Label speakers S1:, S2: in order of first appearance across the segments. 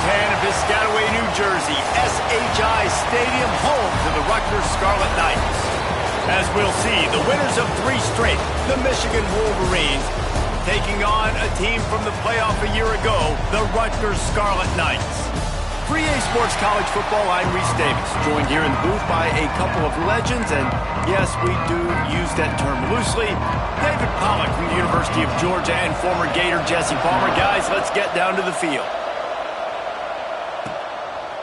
S1: fan of Piscataway, New Jersey, SHI Stadium, home to the Rutgers Scarlet Knights. As we'll see, the winners of 3 straight, the Michigan Wolverines, taking on a team from the playoff a year ago, the Rutgers Scarlet Knights. For EA Sports College Football, I'm Reese Davis, joined here in the booth by a couple of legends, and yes, we do use that term loosely. David Pollack from the University of Georgia and former Gator Jesse Palmer. Guys, let's get down to the field.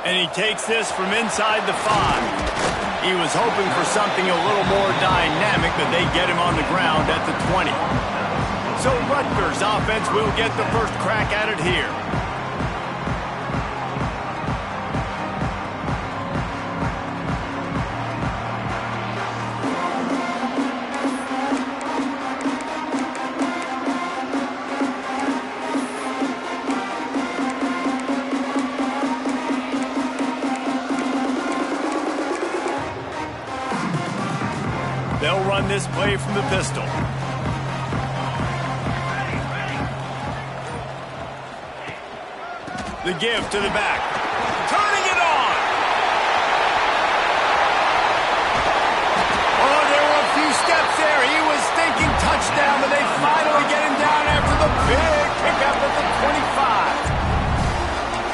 S1: And he takes this from inside the 5. He was hoping for something a little more dynamic, but they get him on the ground at the 20. So Rutgers offense will get the first crack at it here. They'll run this play from the pistol. The give to the back. Turning it on! Oh, there were a few steps there. He was thinking touchdown, but they finally get him down after the big pickup at the 25.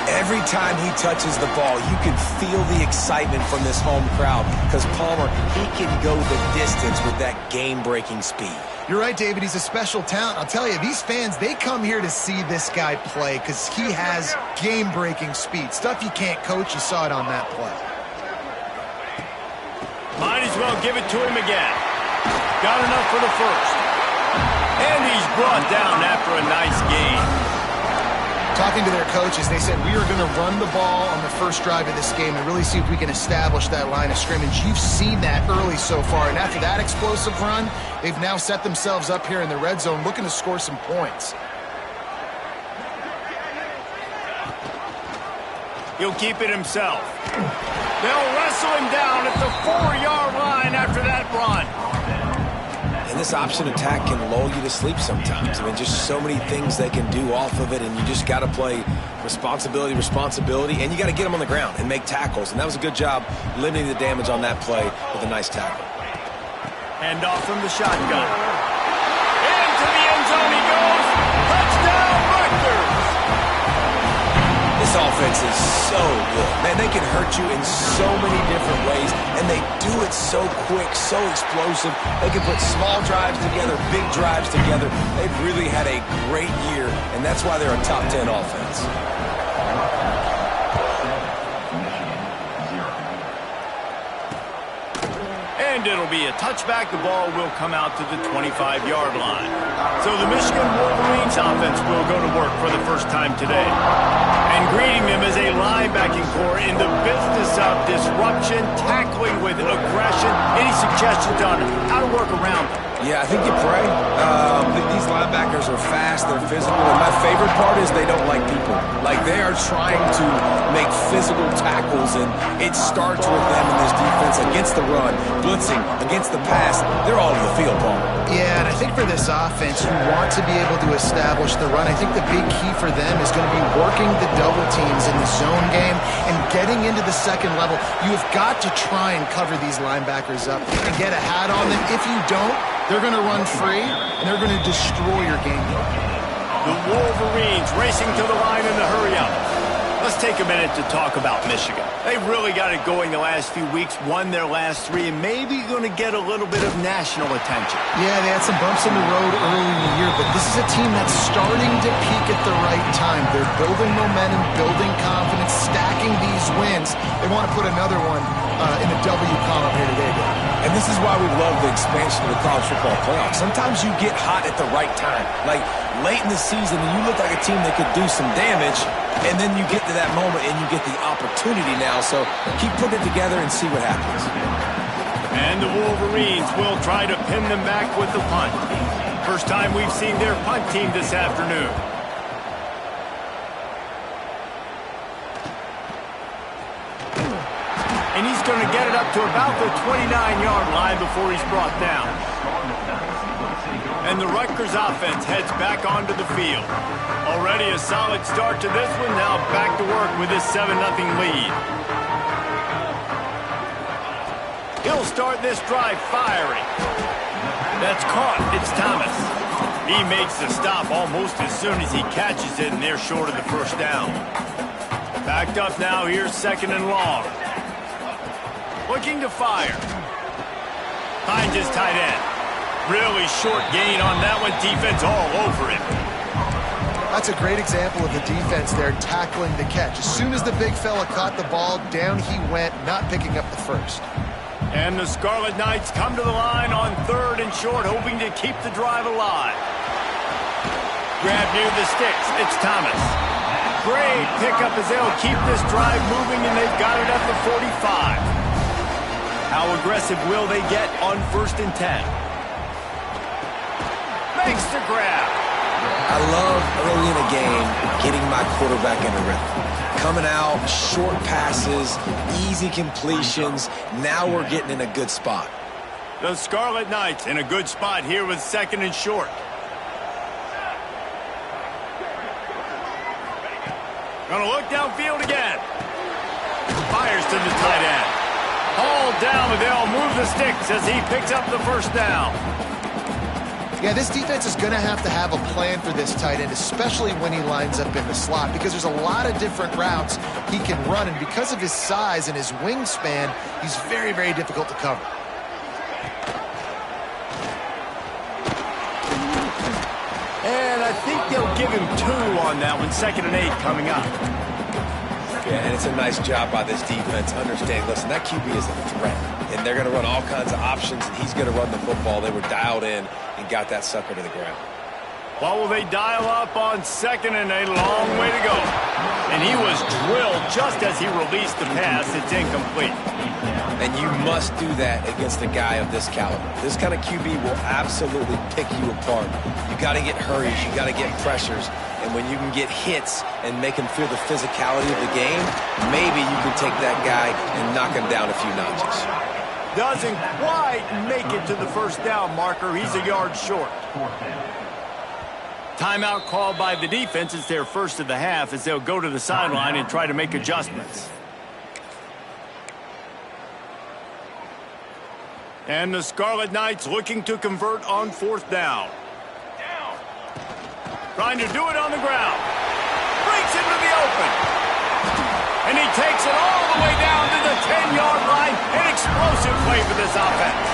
S2: Every time he touches the ball, you can feel the excitement from this home crowd because Palmer, he can go the distance with that game-breaking speed.
S3: You're right, David. He's a special talent. I'll tell you, these fans, they come here to see this guy play because he has game-breaking speed. Stuff you can't coach. You saw it on that play.
S1: Might as well give it to him again. Got enough for the first. And he's brought down after a nice gain.
S3: Talking to their coaches, they said, we are going to run the ball on the first drive of this game and really see if we can establish that line of scrimmage. You've seen that early so far, and after that explosive run, they've now set themselves up here in the red zone looking to score some points.
S1: He'll keep it himself. They'll wrestle him down at the 4-yard line after that run.
S2: And this option attack can lull you to sleep sometimes. I mean, just so many things they can do off of it, and you just got to play responsibility, and you got to get them on the ground and make tackles. And that was a good job limiting the damage on that play with a nice tackle.
S1: Hand off from the shotgun. Into the end zone he goes. Touchdown, Rutgers!
S2: This offense is so good. Man, they can hurt you in so many different ways, and they do it so quick, so explosive. They can put small drives together, big drives together. They've really had a great year, and that's why they're a top 10 offense.
S1: And it'll be a touchback. The ball will come out to the 25-yard line. So the Michigan Wolverines offense will go to work for the first time today. And greeting them is a linebacking core in the business of disruption, tackling with aggression. Any suggestions on how to work around them?
S2: Yeah, I think you pray. These linebackers are fast, they're physical, and my favorite part is they don't like people. Like, they are trying to make physical tackles, and it starts with them in this defense against the run, blitzing, against the pass. They're all over the field, Paul.
S3: Yeah, and I think for this offense, you want to be able to establish the run. I think the big key for them is going to be working the double teams in the zone game and getting into the second level. You have got to try and cover these linebackers up and get a hat on them. If you don't, they're going to run free, and they're going to destroy your game.
S1: The Wolverines racing to the line in the hurry-up. Let's take a minute to talk about Michigan. They've really got it going the last few weeks, won their last 3, and maybe going to get a little bit of national attention.
S3: Yeah, they had some bumps in the road early in the year, but this is a team that's starting to peak at the right time. They're building momentum, building confidence, stacking these wins. They want to put another one in the W column here today, Dave.
S2: And this is why we love the expansion of the college football playoffs. Sometimes you get hot at the right time. Like, late in the season, and you look like a team that could do some damage, and then you get to that moment, and you get the opportunity now. So keep putting it together and see what happens.
S1: And the Wolverines will try to pin them back with the punt. First time we've seen their punt team this afternoon. And he's going to get it up to about the 29-yard line before he's brought down. And the Rutgers offense heads back onto the field. Already a solid start to this one. Now back to work with this 7-0 lead. He'll start this drive firing. That's caught. It's Thomas. He makes the stop almost as soon as he catches it, and they're short of the first down. Backed up now. Here's 2nd and long. Looking to fire. Finds his tight end. Really short gain on that one. Defense all over him.
S3: That's a great example of the defense there tackling the catch. As soon as the big fella caught the ball, down he went, not picking up the first.
S1: And the Scarlet Knights come to the line on 3rd and short, hoping to keep the drive alive. Grab near the sticks. It's Thomas. Great pickup as they'll keep this drive moving, and they've got it at the 45. How aggressive will they get on 1st and 10? Makes the grab.
S2: I love early in a game getting my quarterback in a rhythm. Coming out, short passes, easy completions. Now we're getting in a good spot.
S1: The Scarlet Knights in a good spot here with 2nd and short. Gonna look downfield again. Fires to the tight end. Hauled down, but they'll move the sticks as he picks up the first down.
S3: Yeah, this defense is going to have a plan for this tight end, especially when he lines up in the slot, because there's a lot of different routes he can run, and because of his size and his wingspan, he's very, very difficult to cover.
S1: And I think they'll give him 2 on that one. 2nd and 8 coming up.
S2: Yeah, and it's a nice job by this defense. Understand, listen, that QB is a threat. And they're going to run all kinds of options, and he's going to run the football. They were dialed in and got that sucker to the ground.
S1: Well, will they dial up on 2nd and a long way to go? And he was drilled just as he released the pass. It's incomplete.
S2: And you must do that against a guy of this caliber. This kind of QB will absolutely pick you apart. You got to get hurries. You got to get pressures. And when you can get hits and make him feel the physicality of the game, maybe you can take that guy and knock him down a few notches.
S1: Doesn't quite make it to the first down marker. He's a yard short. Timeout called by the defense. It's their first of the half as they'll go to the sideline and try to make adjustments. And the Scarlet Knights looking to convert on 4th down. Trying to do it on the ground. Breaks into the open. And he takes it all the way down to the 10-yard line. An explosive play for this offense.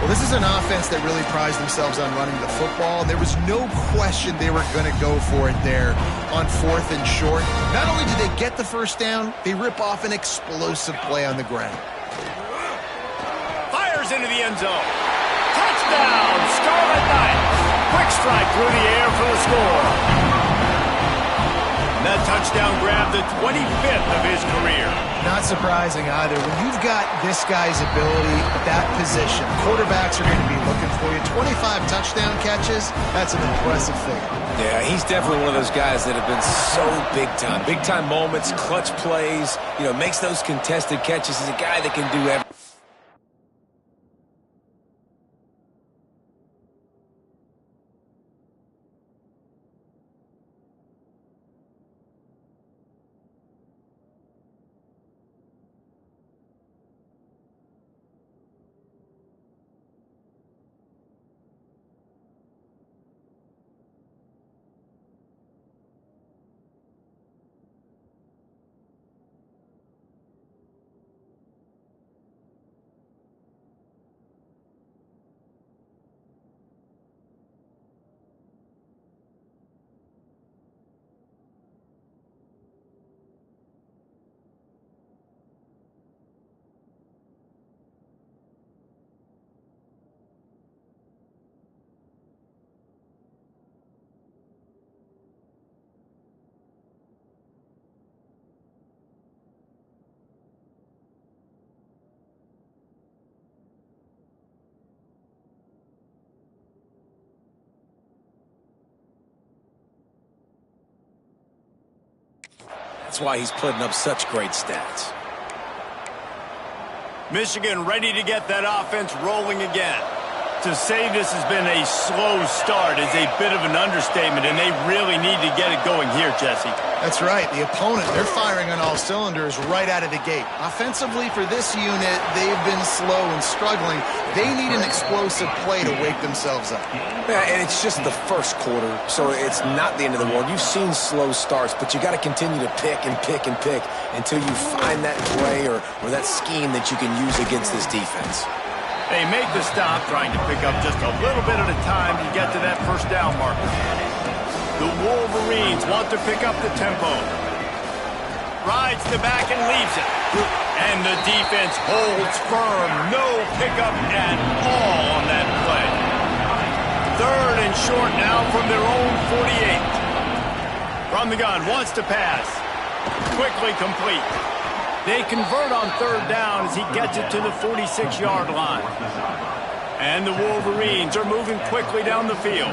S3: Well, this is an offense that really prides themselves on running the football. There was no question they were going to go for it there on 4th and short. Not only did they get the first down, they rip off an explosive play on the ground.
S1: Fires into the end zone. Touchdown, Scarlet Knights. Quick strike through the air for the score. And that touchdown grab, the 25th of his career.
S3: Not surprising either. When you've got this guy's ability, that position, quarterbacks are going to be looking for you. 25 touchdown catches, that's an impressive figure.
S2: Yeah, he's definitely one of those guys that have been so big time. Big time moments, clutch plays, makes those contested catches. He's a guy that can do everything. That's why he's putting up such great stats.
S1: Michigan ready to get that offense rolling again. To say this has been a slow start is a bit of an understatement, and they really need to get it going here, Jesse.
S3: That's right. The opponent, they're firing on all cylinders right out of the gate. Offensively for this unit, they've been slow and struggling. They need an explosive play to wake themselves up.
S2: Yeah, and it's just the first quarter, so it's not the end of the world. You've seen slow starts, but you got to continue to pick and pick and pick until you find that play or that scheme that you can use against this defense.
S1: They make the stop, trying to pick up just a little bit at a time to get to that first down marker. The Wolverines want to pick up the tempo. Rides the back and leaves it. And the defense holds firm. No pickup at all on that play. Third and short now from their own 48. From the gun, wants to pass. Quickly complete. They convert on third down as he gets it to the 46-yard line. And the Wolverines are moving quickly down the field.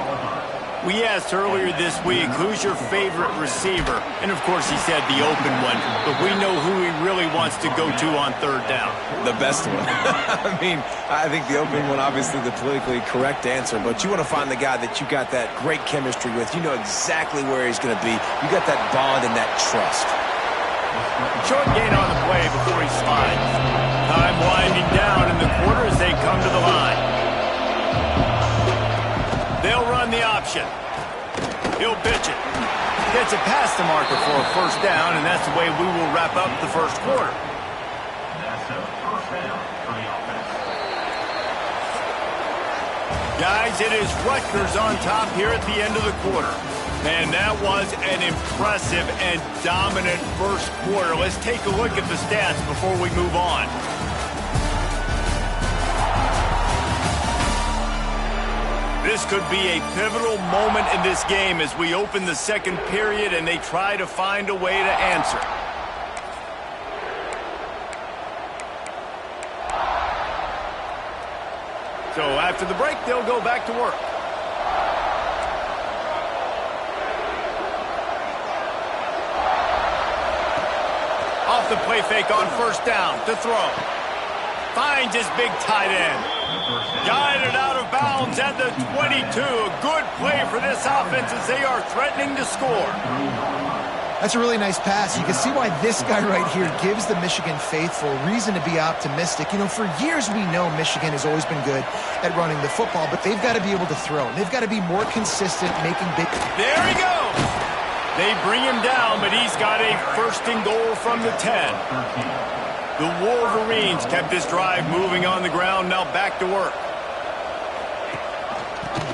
S1: We asked earlier this week, who's your favorite receiver? And, of course, he said the open one. But we know who he really wants to go to on third down.
S2: The best one. I think the open one, obviously the politically correct answer. But you want to find the guy that you got that great chemistry with. You know exactly where he's going to be. You got that bond and that trust.
S1: Short gain on the play before he slides. Time winding down in the quarter as they come to the line. They'll run the option. He'll pitch it. Gets it past the marker for a first down, and that's the way we will wrap up the first quarter. Guys, it is Rutgers on top here at the end of the quarter. And that was an impressive and dominant first quarter. Let's take a look at the stats before we move on. This could be a pivotal moment in this game as we open the second period and they try to find a way to answer. So after the break, they'll go back to work. Off the play fake on first down to throw. Finds his big tight end. Guided out of bounds at the 22. A good play for this offense as they are threatening to score.
S3: That's a really nice pass. You can see why this guy right here gives the Michigan faithful reason to be optimistic. You know, for years we know Michigan has always been good at running the football, but they've got to be able to throw. They've got to be more consistent, making big...
S1: There he goes! They bring him down, but he's got a first and goal from the 10. The Wolverines kept this drive moving on the ground, now back to work.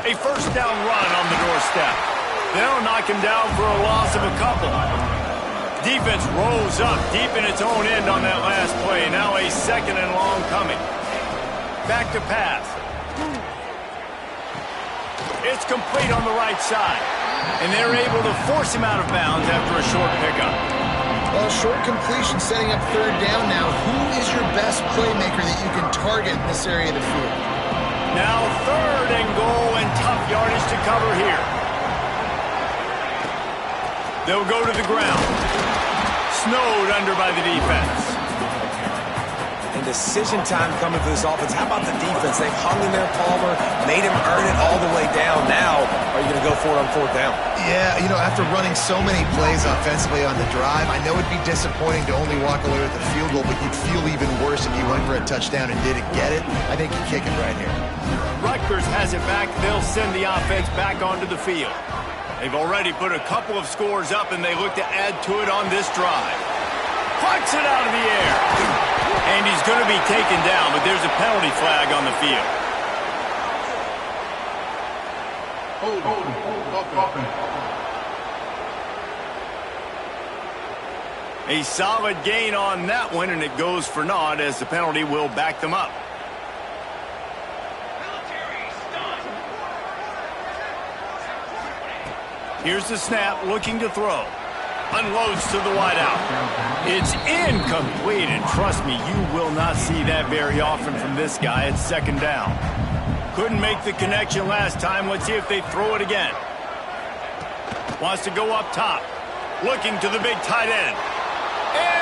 S1: A first down run on the doorstep. They'll knock him down for a loss of a couple. Defense rolls up deep in its own end on that last play. Now a second and long coming. Back to pass. It's complete on the right side. And they're able to force him out of bounds after a short pickup.
S3: Well, short completion setting up third down now. Who is your best playmaker that you can target in this area of the field?
S1: Now third and goal and tough yardage to cover here. They'll go to the ground. Snowed under by the defense.
S2: And decision time coming for this offense. How about the defense? They've hung in there, Palmer, made him earn it all the way down. Now, are you going to go for it on fourth down?
S3: Yeah, you know, after running so many plays offensively on the drive, I know it'd be disappointing to only walk away with a field goal, but you'd feel even worse if you went for a touchdown and didn't get it. I think you kick it right here.
S1: Rutgers has it back. They'll send the offense back onto the field. They've already put a couple of scores up, and they look to add to it on this drive. Plucks it out of the air. And he's going to be taken down, but there's a penalty flag on the field. A solid gain on that one, and it goes for naught as the penalty will back them up. Here's the snap, looking to throw. Unloads to the wideout. It's incomplete, and trust me, you will not see that very often from this guy at second down. Couldn't make the connection last time. Let's see if they throw it again. Wants to go up top. Looking to the big tight end.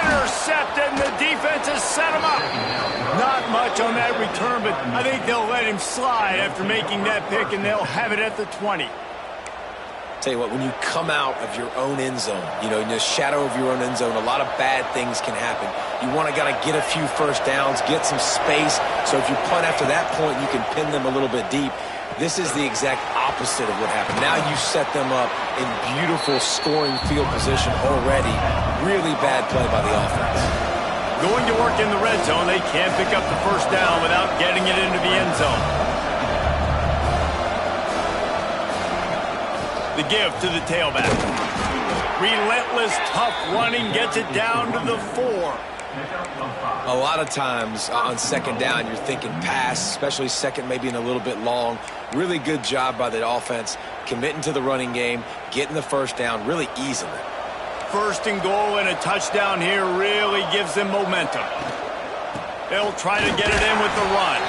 S1: Intercepted, and the defense has set him up. Not much on that return, but I think they'll let him slide after making that pick, and they'll have it at the 20.
S2: Tell you what, when you come out of your own end zone, in the shadow of your own end zone, a lot of bad things can happen. You want to get a few first downs, get some space, so if you punt after that point, you can pin them a little bit deep. This is the exact opposite of what happened. Now you set them up in beautiful scoring field position already. Really bad play by the offense.
S1: Going to work in the red zone, they can't pick up the first down without getting it into the end zone. The give to the tailback. Relentless, tough running, gets it down to the 4.
S2: A lot of times on second down, you're thinking pass, especially second maybe in a little bit long. Really good job by the offense, committing to the running game, getting the first down really easily.
S1: First and goal and a touchdown here really gives them momentum. They'll try to get it in with the run.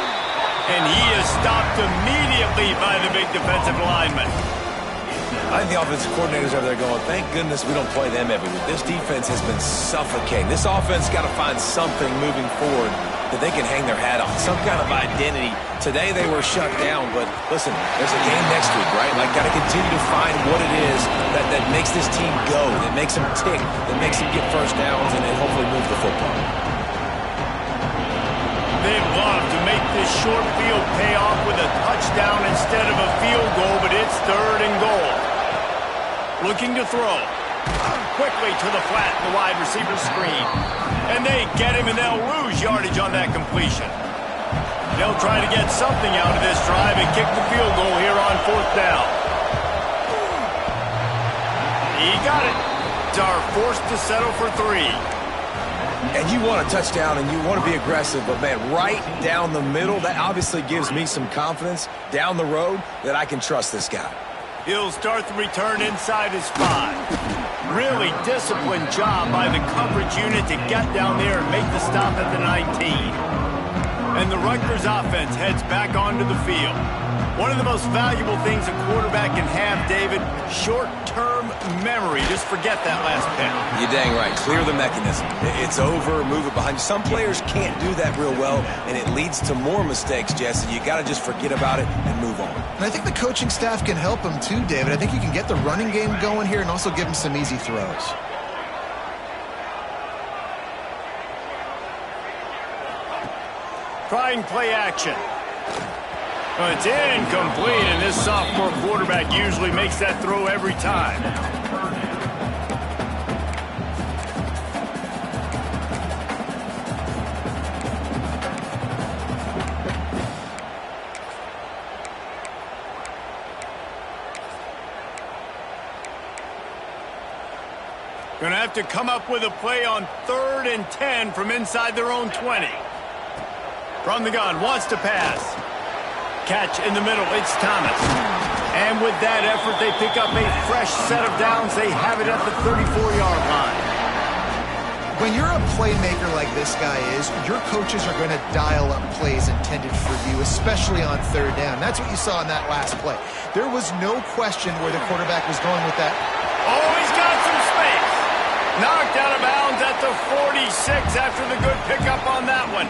S1: And he is stopped immediately by the big defensive lineman.
S2: I think the offensive coordinators over there going, thank goodness we don't play them every week. This defense has been suffocating. This offense got to find something moving forward that they can hang their hat on, some kind of identity. Today they were shut down, but listen, there's a game next week, right? Got to continue to find what it is that makes this team go, that makes them tick, that makes them get first downs, and then hopefully move the football.
S1: They'd love to make this short field pay off with a touchdown instead of a field goal, but it's 3rd and goal. Looking to throw. Quickly to the flat, the wide receiver screen. And they get him, and they'll lose yardage on that completion. They'll try to get something out of this drive and kick the field goal here on 4th down. He got it. Are forced to settle for 3.
S2: And you want a touchdown and you want to be aggressive, but man, right down the middle, that obviously gives me some confidence down the road that I can trust this guy.
S1: He'll start the return inside his 5. Really disciplined job by the coverage unit to get down there and make the stop at the 19. And the Rutgers offense heads back onto the field. One of the most valuable things a quarterback can have, David, short-term memory. Just forget that last pick.
S2: You're dang right. Clear the mechanism. It's over, move it behind you. Some players can't do that real well, and it leads to more mistakes, Jesse. You got to just forget about it and move on.
S3: And I think the coaching staff can help him too, David. I think you can get the running game going here and also give him some easy throws.
S1: Trying play action. Well, it's incomplete, and this sophomore quarterback usually makes that throw every time. Going to have to come up with a play on 3rd and 10 from inside their own 20. From the gun, wants to pass. Catch in the middle, it's Thomas. And with that effort, they pick up a fresh set of downs. They have it at the 34-yard line.
S3: When you're a playmaker like this guy is, your coaches are going to dial up plays intended for you, especially on 3rd down. That's what you saw in that last play. There was no question where the quarterback was going with that.
S1: Oh, he's got some space. Knocked out of bounds at the 46 after the good pickup on that one.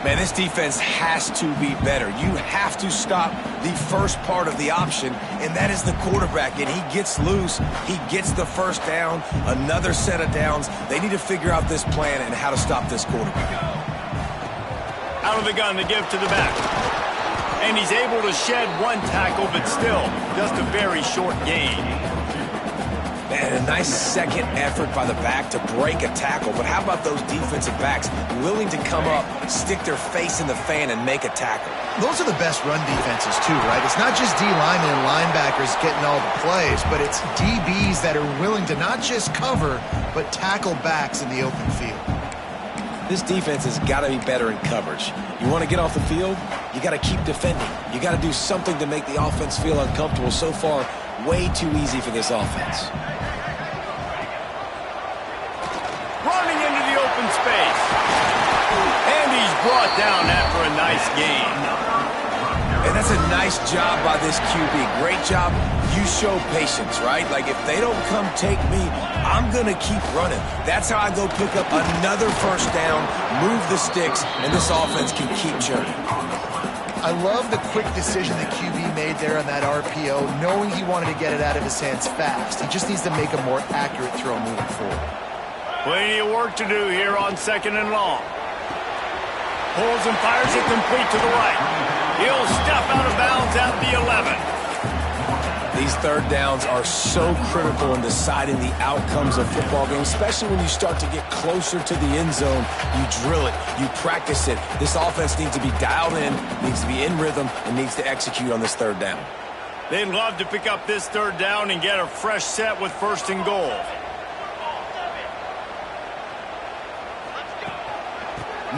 S2: Man, this defense has to be better. You have to stop the first part of the option, and that is the quarterback. And he gets loose. He gets the first down, another set of downs. They need to figure out this plan and how to stop this quarterback.
S1: Out of the gun, the give to the back. And he's able to shed one tackle, but still just a very short gain.
S2: Man, a nice second effort by the back to break a tackle. But how about those defensive backs willing to come up, stick their face in the fan, and make a tackle?
S3: Those are the best run defenses, too, right? It's not just D linemen and linebackers getting all the plays, but it's DBs that are willing to not just cover, but tackle backs in the open field.
S2: This defense has got to be better in coverage. You want to get off the field, you got to keep defending. You got to do something to make the offense feel uncomfortable. So far, way too easy for this offense.
S1: Running into the open space. And he's brought down after a nice gain.
S2: And that's a nice job by this QB. Great job. You show patience, right? Like, if they don't come take me, I'm going to keep running. That's how I go pick up another first down, move the sticks, and this offense can keep churning.
S3: I love the quick decision that QB made there on that RPO, knowing he wanted to get it out of his hands fast. He just needs to make a more accurate throw moving forward.
S1: Plenty of work to do here on 2nd and long. Pulls and fires it complete to the right. He'll step out of bounds at the 11.
S2: These third downs are so critical in deciding the outcomes of football games, especially when you start to get closer to the end zone. You drill it, you practice it. This offense needs to be dialed in, needs to be in rhythm, and needs to execute on this third down.
S1: They'd love to pick up this third down and get a fresh set with 1st and goal.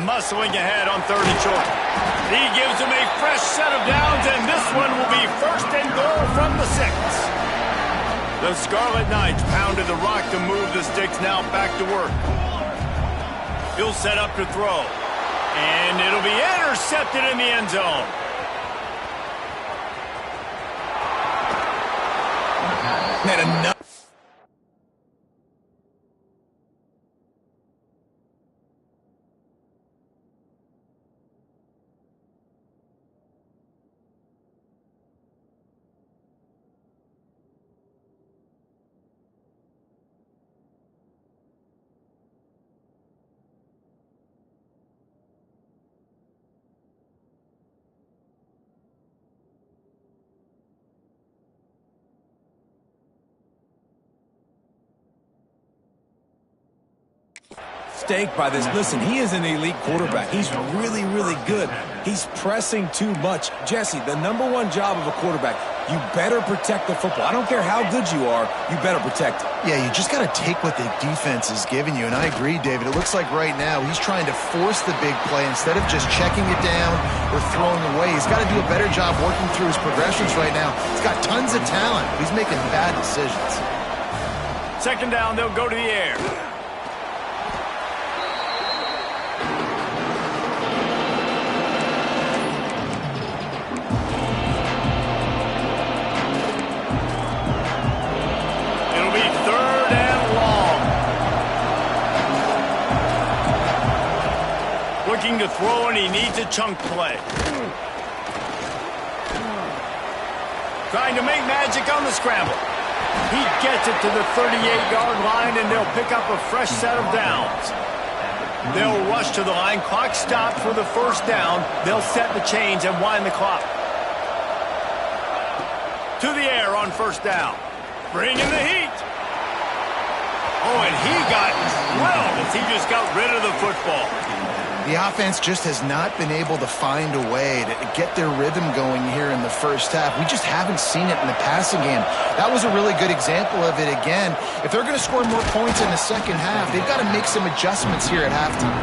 S1: Muscling ahead on 3rd and short. He gives him a fresh set of downs, and this one will be 1st and goal from the 6. The Scarlet Knights pounded the rock to move the sticks, now back to work. He'll set up to throw. And it'll be intercepted in the end zone.
S2: Man, enough. By this. Listen, he is an elite quarterback. He's really, really good. He's pressing too much. Jesse, the #1 job of a quarterback, you better protect the football. I don't care how good you are, you better protect it.
S3: Yeah, you just got to take what the defense is giving you, and I agree, David. It looks like right now he's trying to force the big play instead of just checking it down or throwing away. He's got to do a better job working through his progressions right now. He's got tons of talent. He's making bad decisions.
S1: 2nd down, they'll go to the air. To throw, and he needs a chunk play. Trying to make magic on the scramble. He gets it to the 38-yard line, and they'll pick up a fresh set of downs. They'll rush to the line. Clock stopped for the 1st down. They'll set the chains and wind the clock. To the air on 1st down. Bring in the heat. Oh, and he got drilled as he just got rid of the football.
S3: The offense just has not been able to find a way to get their rhythm going here in the 1st half. We just haven't seen it in the passing game. That was a really good example of it again. If they're going to score more points in the 2nd half, they've got to make some adjustments here at halftime.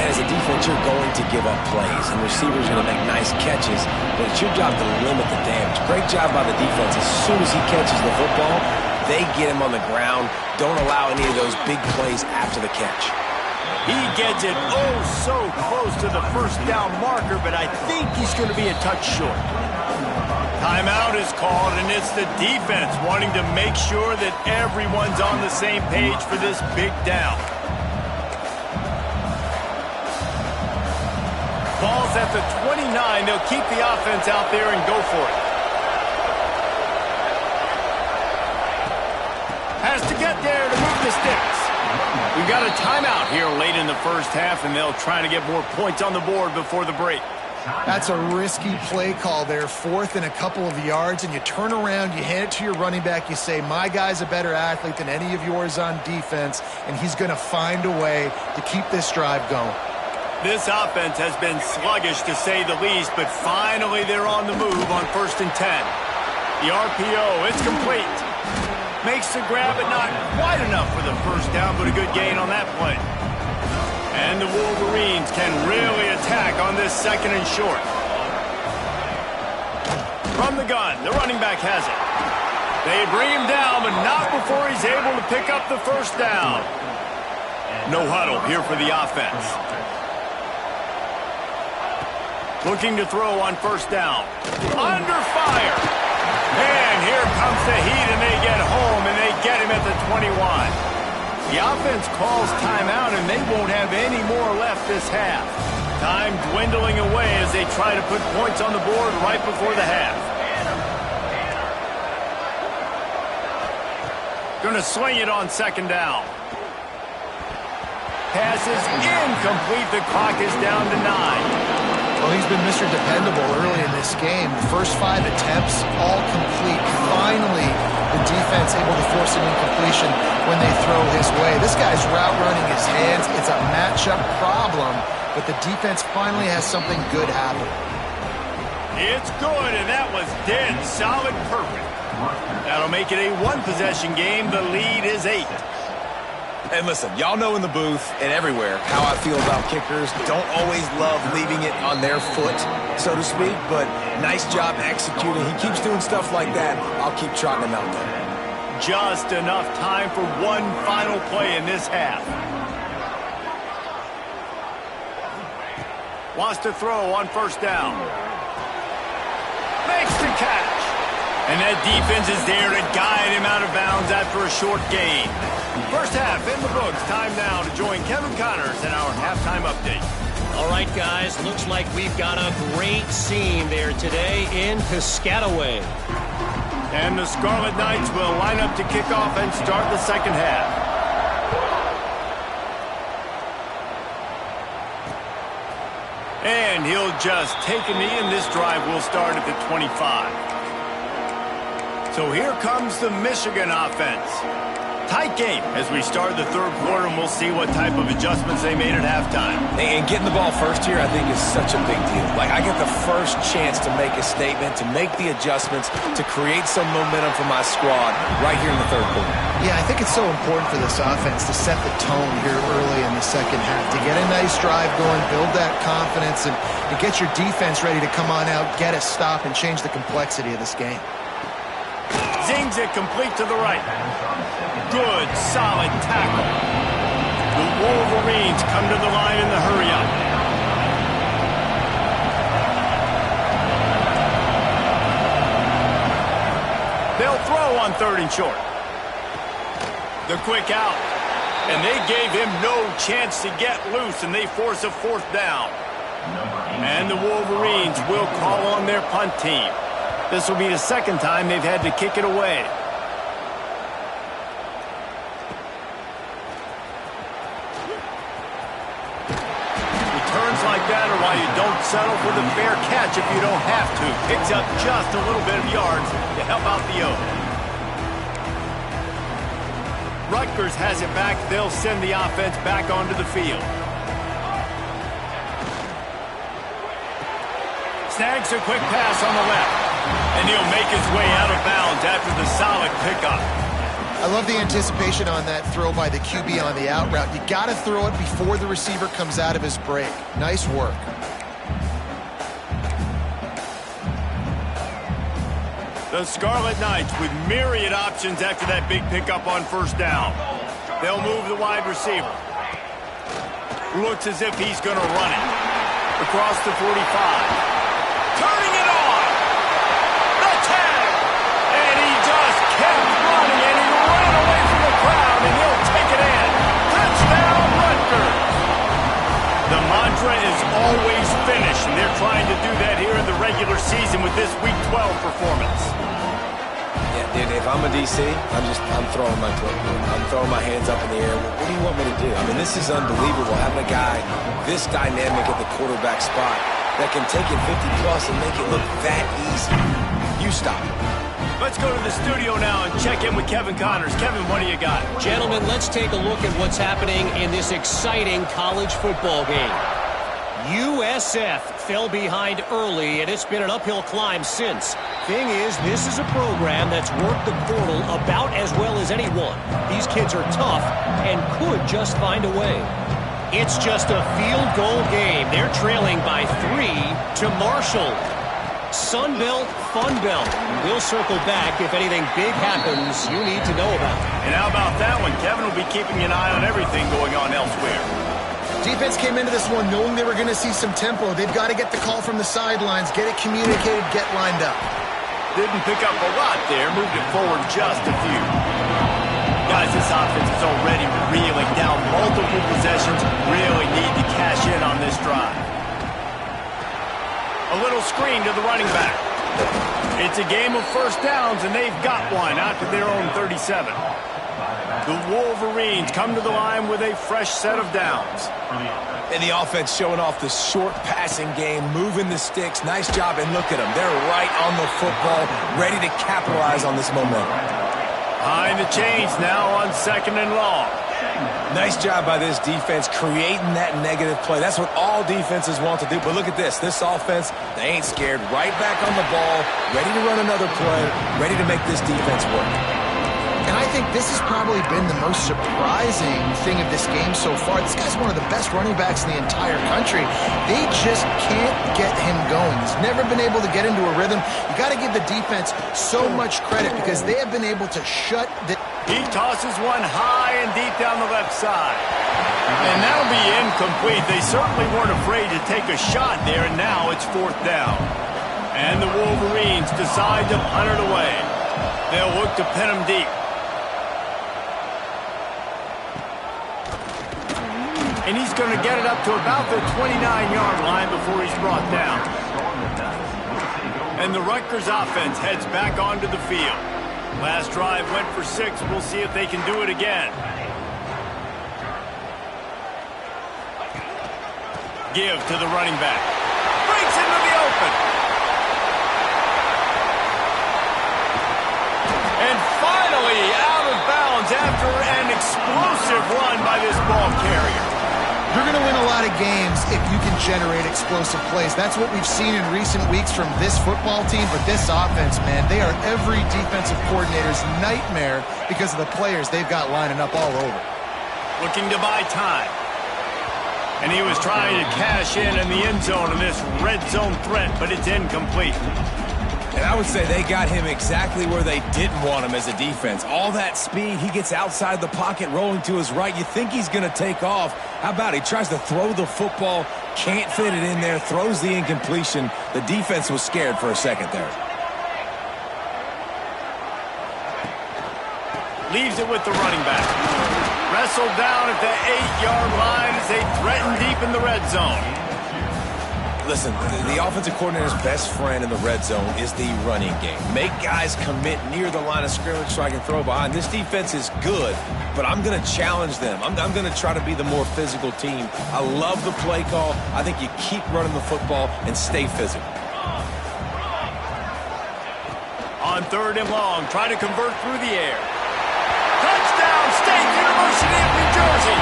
S2: As a defense, you're going to give up plays, and receivers are going to make nice catches, but it's your job to limit the damage. Great job by the defense. As soon as he catches the football, they get him on the ground. Don't allow any of those big plays after the catch.
S1: He gets it so close to the 1st down marker, but I think he's going to be a touch short. Timeout is called, and it's the defense wanting to make sure that everyone's on the same page for this big down. Ball's at the 29. They'll keep the offense out there and go for it. Has to get there to move the sticks. We've got a timeout here late in the 1st half, and they'll try to get more points on the board before the break.
S3: That's a risky play call there, 4th and a couple of yards, and you turn around, you hand it to your running back, you say, my guy's a better athlete than any of yours on defense, and he's going to find a way to keep this drive going.
S1: This offense has been sluggish, to say the least, but finally they're on the move on 1st and 10. The RPO, it's complete. Makes the grab, but not quite enough for the 1st down, but a good gain on that play. And the Wolverines can really attack on this 2nd and short. From the gun, the running back has it. They bring him down, but not before he's able to pick up the 1st down. No huddle here for the offense. Looking to throw on first down. Under fire. And here comes the heat, and they get home, and they get him at the 21. The offense calls timeout, and they won't have any more left this half. Time dwindling away as they try to put points on the board right before the half. Going to swing it on second down. Pass is incomplete. The clock is down to 9.
S3: Well, he's been Mr. Dependable early in this game. The first 5 attempts, all complete. Finally, the defense able to force an incompletion when they throw his way. This guy's route running his hands. It's a matchup problem, but the defense finally has something good happen.
S1: It's good, and that was dead solid perfect. That'll make it a one-possession game. The lead is 8.
S2: And listen, y'all know in the booth and everywhere how I feel about kickers. Don't always love leaving it on their foot, so to speak, but nice job executing. He keeps doing stuff like that. I'll keep trotting him out there.
S1: Just enough time for one final play in this half. Wants to throw on first down. Makes the catch. And that defense is there to guide him out of bounds after a short gain. First half in the books. Time now to join Kevin Connors in our halftime update.
S4: All right, guys. Looks like we've got a great scene there today in Piscataway.
S1: And the Scarlet Knights will line up to kick off and start the second half. And he'll just take a knee, and this drive will start at the 25. So here comes the Michigan offense. Tight game as we start the third quarter, and we'll see what type of adjustments they made at halftime.
S2: And getting the ball first here, I think, is such a big deal. Like, I get the first chance to make a statement, to make the adjustments, to create some momentum for my squad right here in the third quarter.
S3: Yeah, I think it's so important for this offense to set the tone here early in the second half, to get a nice drive going, build that confidence, and get your defense ready to come on out, get a stop, and change the complexity of this game.
S1: Zings it complete to the right. Good, solid tackle. The Wolverines come to the line in the hurry-up. They'll throw on third and short. The quick out. And they gave him no chance to get loose, and they force a fourth down. And the Wolverines will call on their punt team. This will be the second time they've had to kick it away. Returns like that are why you don't settle for the fair catch if you don't have to. Picks up just a little bit of yards to help out the O. Rutgers has it back. They'll send the offense back onto the field. Snags a quick pass on the left. And he'll make his way out of bounds after the solid pickup.
S3: I love the anticipation on that throw by the QB on the out route. You got to throw it before the receiver comes out of his break. Nice work.
S1: The Scarlet Knights with myriad options after that big pickup on first down. They'll move the wide receiver. Looks as if he's going to run it. Across the 45. Turning it on. The tag. And he just kept running, and he ran away from the crowd, and he'll take it in. Touchdown, Rutgers. The mantra is always finish, and they're trying to do that here in the regular season with this Week 12 performance.
S2: Yeah, dude, if I'm a DC, I'm throwing my clipboard. I'm throwing my hands up in the air. What do you want me to do? I mean, this is unbelievable, having a guy this dynamic at the quarterback spot that can take it 50-plus and make it look that easy. You stop it.
S1: Let's go to the studio now and check in with Kevin Connors. Kevin, what do you got?
S4: Gentlemen, let's take a look at what's happening in this exciting college football game. USF fell behind early, and it's been an uphill climb since. Thing is, this is a program that's worked the portal about as well as anyone. These kids are tough and could just find a way. It's just a field goal game. They're trailing by 3 to Marshall. Sun Belt, Fun Belt. We'll circle back if anything big happens you need to know about.
S1: And how about that one? Kevin will be keeping an eye on everything going on elsewhere.
S3: Defense came into this one knowing they were going to see some tempo. They've got to get the call from the sidelines, get it communicated, get lined up.
S1: Didn't pick up a lot there, moved it forward just a few. Guys, this offense is already reeling down multiple possessions. Really need to cash in on this drive. A little screen to the running back. It's a game of first downs, and they've got one out to their own 37. The Wolverines come to the line with a fresh set of downs.
S2: And the offense showing off the short passing game, moving the sticks. Nice job, and look at them. They're right on the football, ready to capitalize on this momentum.
S1: Behind the chains now on 2nd and long.
S2: Nice job by this defense creating that negative play. That's what all defenses want to do. But look at this. This offense, they ain't scared. Right back on the ball, ready to run another play, ready to make this defense work.
S3: And I think this has probably been the most surprising thing of this game so far. This guy's one of the best running backs in the entire country. They just can't get him going. He's never been able to get into a rhythm. You got to give the defense so much credit because they have been able to shut the...
S1: He tosses one high and deep down the left side. And that'll be incomplete. They certainly weren't afraid to take a shot there, and now it's 4th down. And the Wolverines decide to punt it away. They'll look to pin him deep. And he's going to get it up to about the 29-yard line before he's brought down. And the Rutgers offense heads back onto the field. Last drive went for 6. We'll see if they can do it again. Give to the running back. Breaks into the open. And finally out of bounds after an explosive run by this ball carrier.
S3: You're going to win a lot of games if you can generate explosive plays. That's what we've seen in recent weeks from this football team. But this offense, man, they are every defensive coordinator's nightmare because of the players they've got lining up all over.
S1: Looking to buy time. And he was trying to cash in the end zone in this red zone threat, but it's incomplete.
S2: And I would say they got him exactly where they didn't want him as a defense. All that speed, he gets outside the pocket, rolling to his right. You think he's going to take off. How about he tries to throw the football, can't fit it in there, throws the incompletion. The defense was scared for a second there.
S1: Leaves it with the running back. Wrestled down at the 8-yard line as they threaten deep in the red zone.
S2: Listen, the offensive coordinator's best friend in the red zone is the running game. Make guys commit near the line of scrimmage so I can throw behind. This defense is good, but I'm going to challenge them. I'm going to try to be the more physical team. I love the play call. I think you keep running the football and stay physical.
S1: On 3rd and long, try to convert through the air. Touchdown, State University of New Jersey.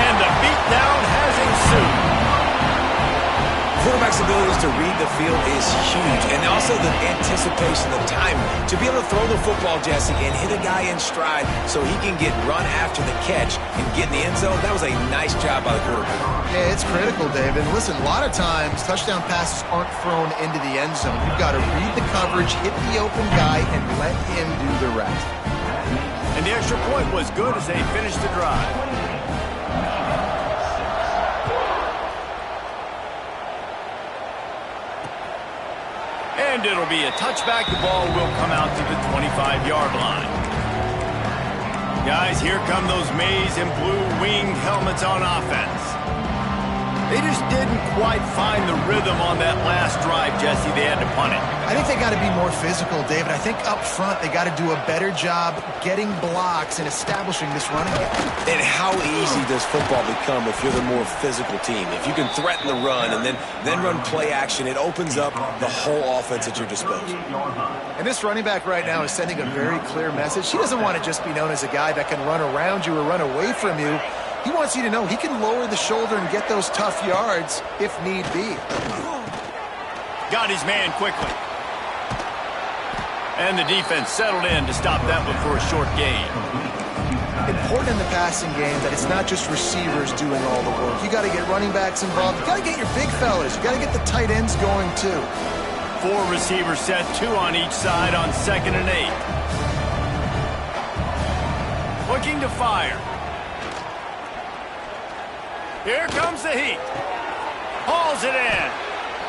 S1: And the beatdown has ensued.
S2: Quarterback's abilities to read the field is huge, and also the anticipation, the timing. To be able to throw the football, Jesse, and hit a guy in stride so he can get run after the catch and get in the end zone, that was a nice job by the quarterback.
S3: Yeah, it's critical, Dave. And listen, a lot of times touchdown passes aren't thrown into the end zone. You've got to read the coverage, hit the open guy, and let him do the rest.
S1: And the extra point was good as they finished the drive. And it'll be a touchback. The ball will come out to the 25-yard line. Guys, here come those maize and blue winged helmets on offense. They just didn't quite find the rhythm on that last drive, Jesse. They had to punt it.
S3: I think they got to be more physical, David. I think up front they got to do a better job getting blocks and establishing this running game.
S2: And how easy does football become if you're the more physical team? If you can threaten the run and then run play action, it opens up the whole offense at your disposal.
S3: And this running back right now is sending a very clear message. He doesn't want to just be known as a guy that can run around you or run away from you. He wants you to know he can lower the shoulder and get those tough yards if need be.
S1: Got his man quickly. And the defense settled in to stop that one for a short gain.
S3: Important in the passing game that it's not just receivers doing all the work. You got to get running backs involved. You got to get your big fellas. You got to get the tight ends going too.
S1: 4 receivers set, 2 on each side on 2nd and 8. Looking to fire. Here comes the heat. Hauls it in.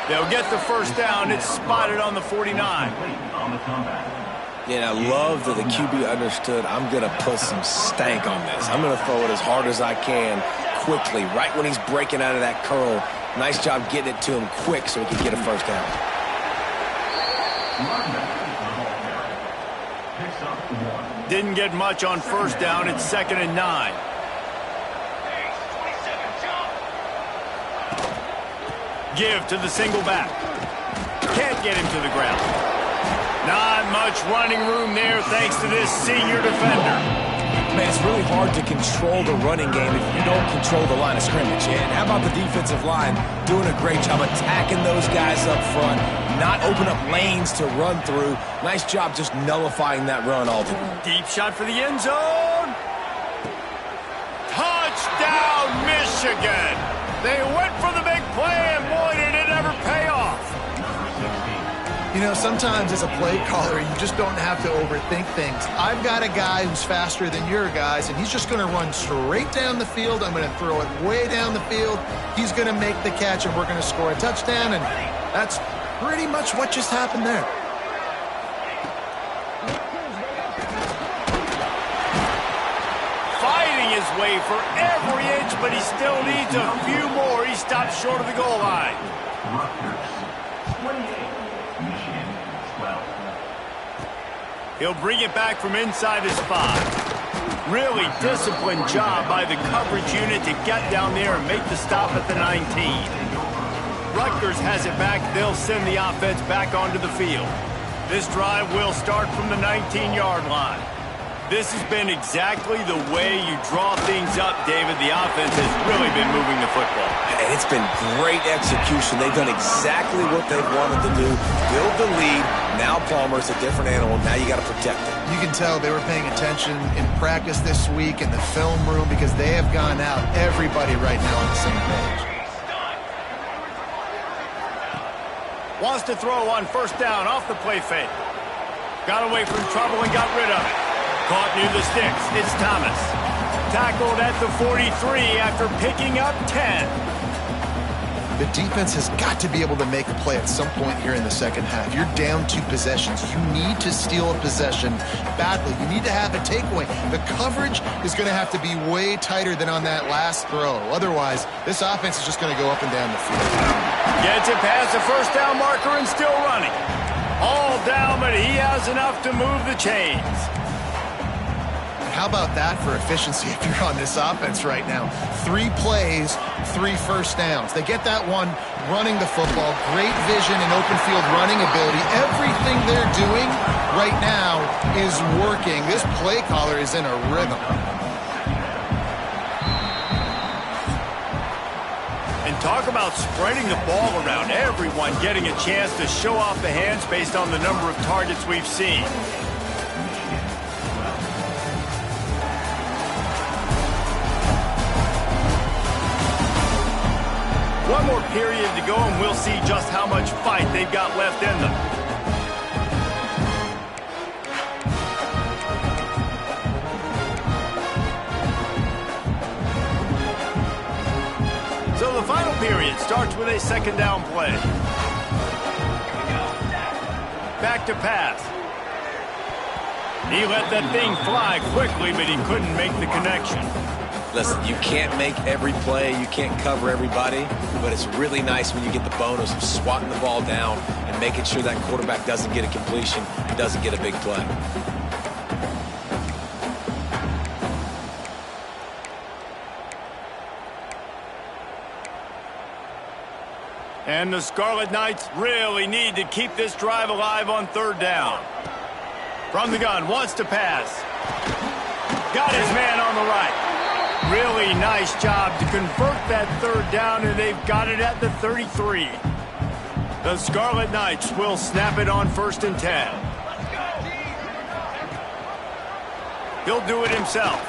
S1: They'll get the first down. It's spotted on the 49.
S2: Yeah, I love that the QB understood I'm going to put some stank on this. I'm going to throw it as hard as I can quickly, right when he's breaking out of that curl. Nice job getting it to him quick so he can get a first down.
S1: Didn't get much on first down. It's 2nd and 9. Give to the single back. Can't get him to the ground. Not much running room there thanks to this senior defender.
S2: Man, it's really hard to control the running game if you don't control the line of scrimmage. And how about the defensive line doing a great job attacking those guys up front, not open up lanes to run through. Nice job just nullifying that run altogether.
S1: Deep shot for the end zone. Touchdown, Michigan. They went for the big play, and boy, did it ever pay off.
S3: You know, sometimes as a play caller, you just don't have to overthink things. I've got a guy who's faster than your guys, and he's just going to run straight down the field. I'm going to throw it way down the field. He's going to make the catch, and we're going to score a touchdown, and that's pretty much what just happened there.
S1: Fighting his way for every inch, but he still needs a few more. He stopped short of the goal line.
S5: Rutgers, 28, Michigan, 12.
S1: He'll bring it back from inside his 5. Really disciplined job by the coverage unit to get down there and make the stop at the 19. Rutgers has it back. They'll send the offense back onto the field. This drive will start from the 19-yard line. This has been exactly the way you draw things up, David. The offense has really been moving the football.
S2: And it's been great execution. They've done exactly what they've wanted to do. Build the lead. Now Palmer's a different animal. Now you got to protect it.
S3: You can tell they were paying attention in practice this week in the film room because they have gone out, everybody right now on the same page.
S1: Wants to throw on first down off the play fake. Got away from trouble and got rid of it. Caught near the sticks. It's Thomas. Tackled at the 43 after picking up 10.
S3: The defense has got to be able to make a play at some point here in the second half. You're down 2 possessions. You need to steal a possession badly. You need to have a takeaway. The coverage is going to have to be way tighter than on that last throw. Otherwise, this offense is just going to go up and down the field.
S1: Gets it past the first down marker and still running. All down, but he has enough to move the chains.
S3: How about that for efficiency if you're on this offense right now? 3 plays, 3 first downs. They get that one running the football. Great vision and open field running ability. Everything they're doing right now is working. This play caller is in a rhythm.
S1: And talk about spreading the ball around. Everyone getting a chance to show off the hands based on the number of targets we've seen. One more period to go, and we'll see just how much fight they've got left in them. So the final period starts with a second down play. Back to pass. He let that thing fly quickly, but he couldn't make the connection.
S2: Listen, you can't make every play, you can't cover everybody, but it's really nice when you get the bonus of swatting the ball down and making sure that quarterback doesn't get a completion, doesn't get a big play.
S1: And the Scarlet Knights really need to keep this drive alive on third down. From the gun, wants to pass. Got his man on the right. Really nice job to convert that third down, and they've got it at the 33. The Scarlet Knights will snap it on 1st and 10. He'll do it himself.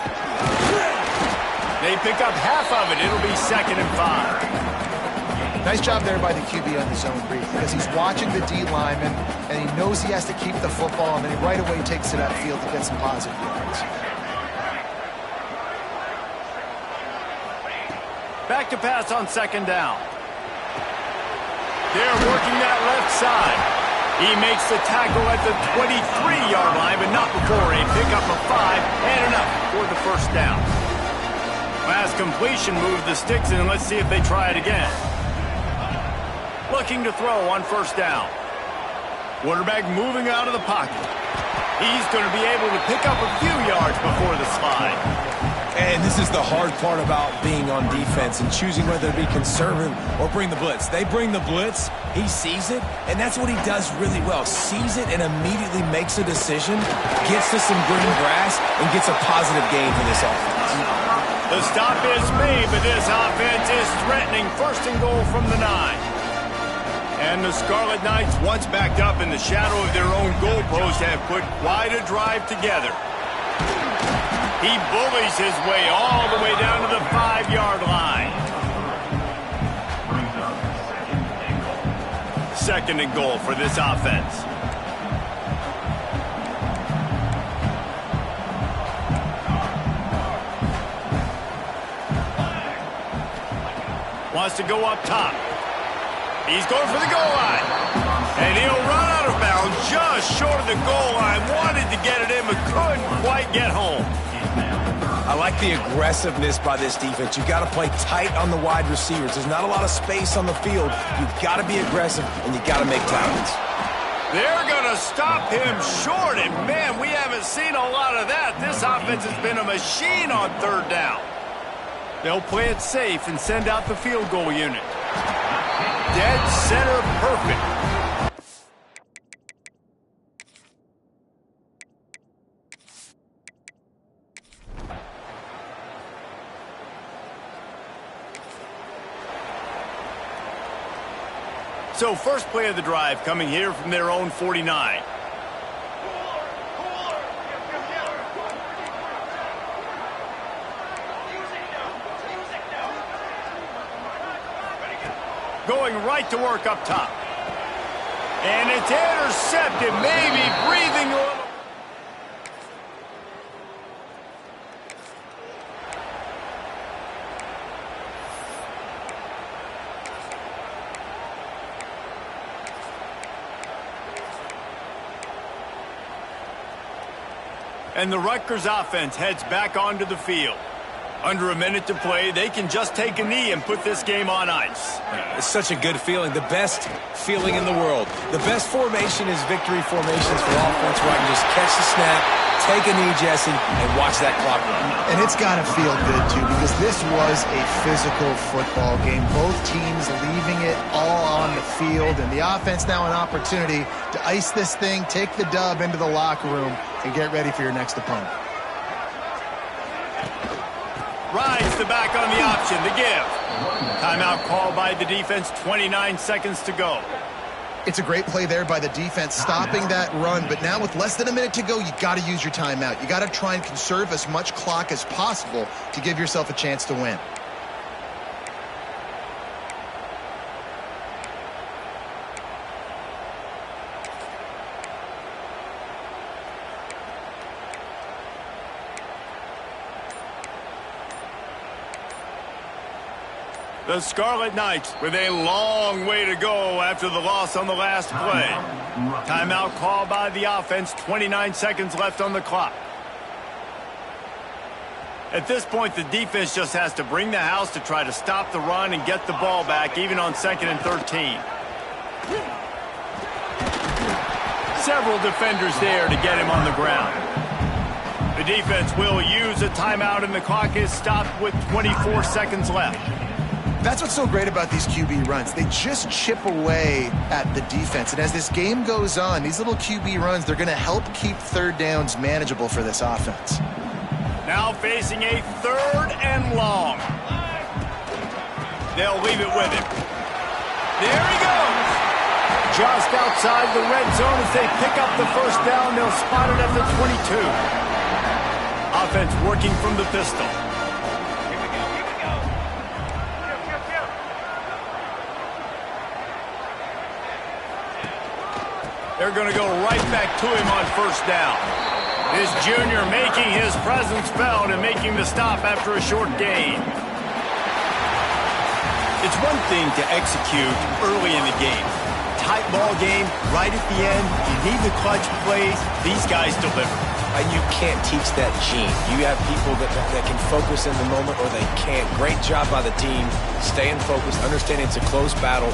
S1: They pick up half of it. It'll be 2nd and 5.
S3: Nice job there by the QB on the zone read because he's watching the D lineman, and he knows he has to keep the football, and then he right away takes it upfield to get some positive yards.
S1: Back to pass on second down. They're working that left side. He makes the tackle at the 23-yard line, but not before a pickup of 5 and enough for the first down. Last completion moved the sticks in. Let's see if they try it again. Looking to throw on first down. Quarterback moving out of the pocket. He's going to be able to pick up a few yards before the slide.
S2: And this is the hard part about being on defense and choosing whether to be conservative or bring the blitz. They bring the blitz, he sees it, and that's what he does really well. Sees it and immediately makes a decision, gets to some green grass, and gets a positive gain for this offense.
S1: The stop is made, but this offense is threatening. First and goal from the 9. And the Scarlet Knights, once backed up in the shadow of their own goalpost, have put quite a drive together. He bullies his way all the way down to the 5-yard line. Second and goal for this offense. Wants to go up top. He's going for the goal line. And he'll run out of bounds just short of the goal line. Wanted to get it in, but couldn't quite get home.
S2: I like the aggressiveness by this defense. You've got to play tight on the wide receivers. There's not a lot of space on the field. You've got to be aggressive, and you've got to make tackles.
S1: They're going to stop him short, and man, we haven't seen a lot of that. This offense has been a machine on third down. They'll play it safe and send out the field goal unit. Dead center perfect. So first play of the drive coming here from their own 49. Going right to work up top. And it's intercepted, maybe breathing a little. And the Rutgers offense heads back onto the field. Under a minute to play, they can just take a knee and put this game on ice.
S2: It's such a good feeling, the best feeling in the world. The best formation is victory formations for offense where I can just catch the snap, take a knee, Jesse, and watch that clock run.
S3: And it's got to feel good, too, because this was a physical football game. Both teams leaving it all on the field, and the offense now an opportunity to ice this thing, take the dub into the locker room, and get ready for your next opponent.
S1: Rides the back on the option, the give. Timeout called by the defense, 29 seconds to go.
S3: It's a great play there by the defense, stopping that run. But now with less than a minute to go, you got to use your timeout. You got to try and conserve as much clock as possible to give yourself a chance to win.
S1: The Scarlet Knights with a long way to go after the loss on the last play. Timeout called by the offense, 29 seconds left on the clock. At this point, the defense just has to bring the house to try to stop the run and get the ball back, even on 2nd and 13. Several defenders there to get him on the ground. The defense will use a timeout, and the clock is stopped with 24 seconds left.
S3: That's what's so great about these QB runs. They just chip away at the defense. And as this game goes on, these little QB runs, they're going to help keep third downs manageable for this offense.
S1: Now facing a 3rd and long. They'll leave it with him. There he goes. Just outside the red zone as they pick up the first down. They'll spot it at the 22. Offense working from the pistol. They're going to go right back to him on first down. This junior making his presence felt and making the stop after a short gain. It's one thing to execute early in the game. Tight ball game, right at the end, you need the clutch plays. These guys deliver.
S2: And you can't teach that gene. You have people that can focus in the moment or they can't. Great job by the team, staying focused, understanding it's a close battle.